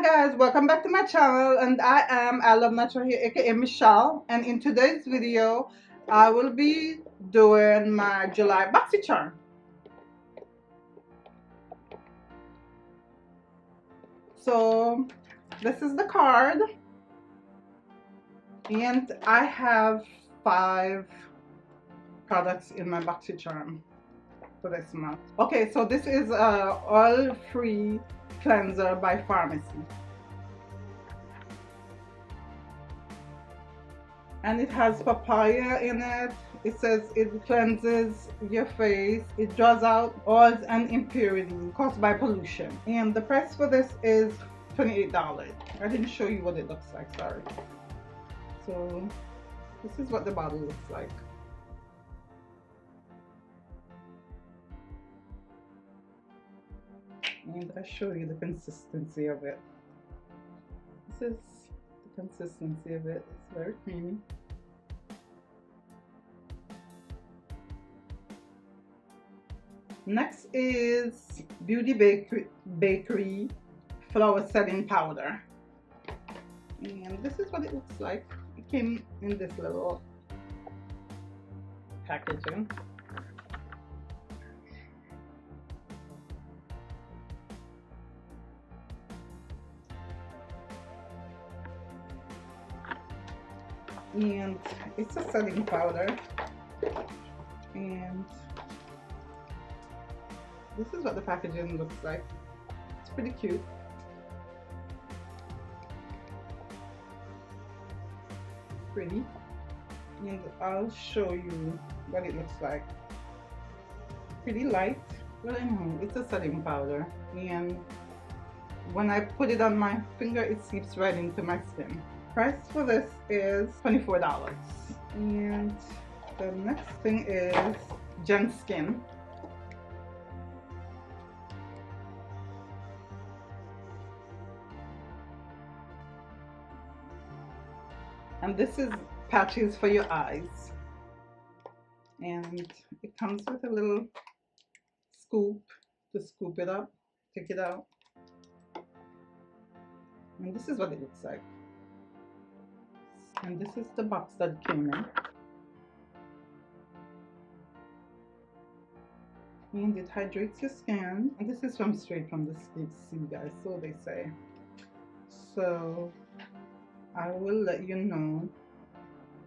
Hi guys, welcome back to my channel, and I am Ilovenaturalhair, aka Michelle, and in today's video I will be doing my July Boxy Charm. So this is the card, and I have 5 products in my Boxy Charm for this month. Okay, so this is oil-free cleanser by Farmacy. And it has papaya in it. It says it cleanses your face, it draws out oils and impurities caused by pollution. And the price for this is $28. I didn't show you what it looks like, sorry. So this is what the bottle looks like. And I'll show you the consistency of it. This is the consistency of it. It's very creamy. Next is Beauty Bakery Flour Setting Powder. And this is what it looks like. It came in this little packaging. And it's a setting powder, and this is what the packaging looks like. It's pretty cute. Pretty. And I'll show you what it looks like. Pretty light. Well, I know it's a setting powder, and when I put it on my finger, it seeps right into my skin. Price for this is $24. And the next thing is Gen Skin. And this is patches for your eyes. And it comes with a little scoop to scoop it up, take it out. And this is what it looks like. And this is the box that it came in. And it hydrates your skin. And this is straight from the sea, guys, so they say. So I will let you know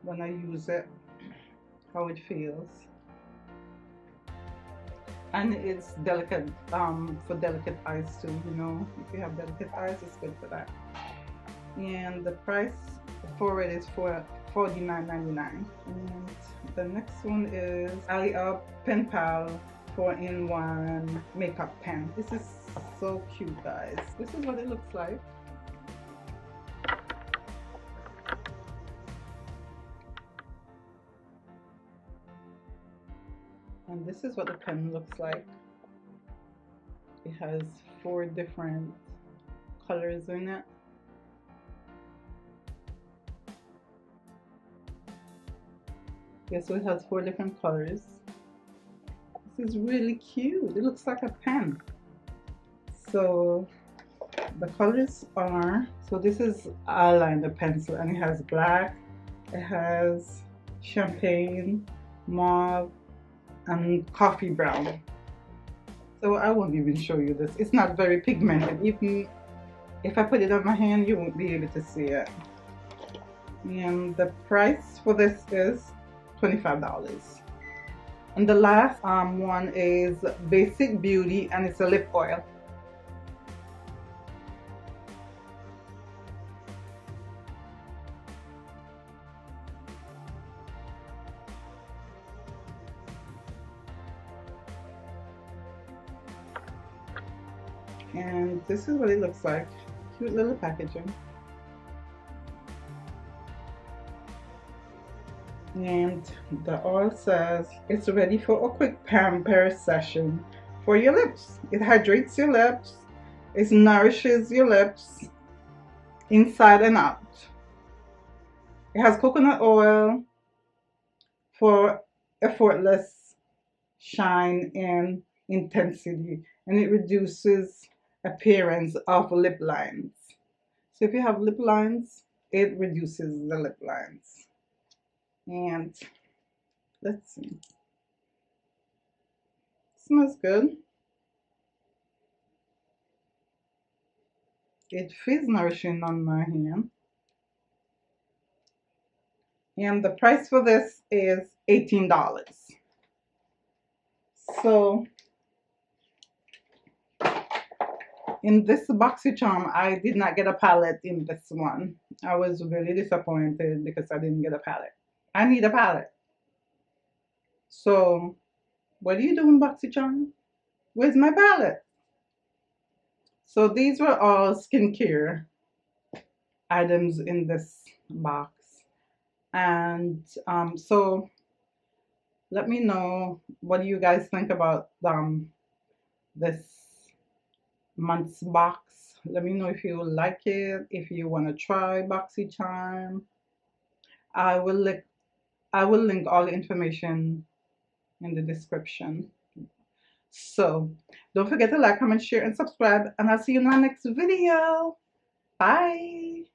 when I use it how it feels. And it's delicate, for delicate eyes too, you know. If you have delicate eyes, it's good for that. And the price for it is $49.99. And the next one is Alleyoop Pen Pal 4-in-1 makeup pen. This is so cute, guys. This is what it looks like. And this is what the pen looks like. It has 4 different colors in it. Yeah, so it has 4 different colors. This is really cute. It looks like a pen. So the colors are, so this is eyeliner pencil, and it has black, it has champagne, mauve, and coffee brown. So I won't even show you this. It's not very pigmented. Even if I put it on my hand, you won't be able to see it. And the price for this is $25. And the last one is Basic Beauty, and it's a lip oil. And this is what it looks like. Cute little packaging. And the oil says it's ready for a quick pamper session for your lips. It hydrates your lips, it nourishes your lips inside and out. It has coconut oil for effortless shine and intensity, and it reduces appearance of lip lines. So if you have lip lines, it reduces the lip lines. And let's see. Smells good. It feels nourishing on my hand. And the price for this is $18. So in this Boxycharm, I did not get a palette in this one. I was really disappointed because I didn't get a palette. I need a palette. So what are you doing, Boxycharm? Where's my palette? So these were all skincare items in this box. And so let me know, what do you guys think about this month's box? Let me know if you like it, if you want to try Boxycharm. I will link all the information in the description. So don't forget to like, comment, share, and subscribe, and I'll see you in my next video. Bye.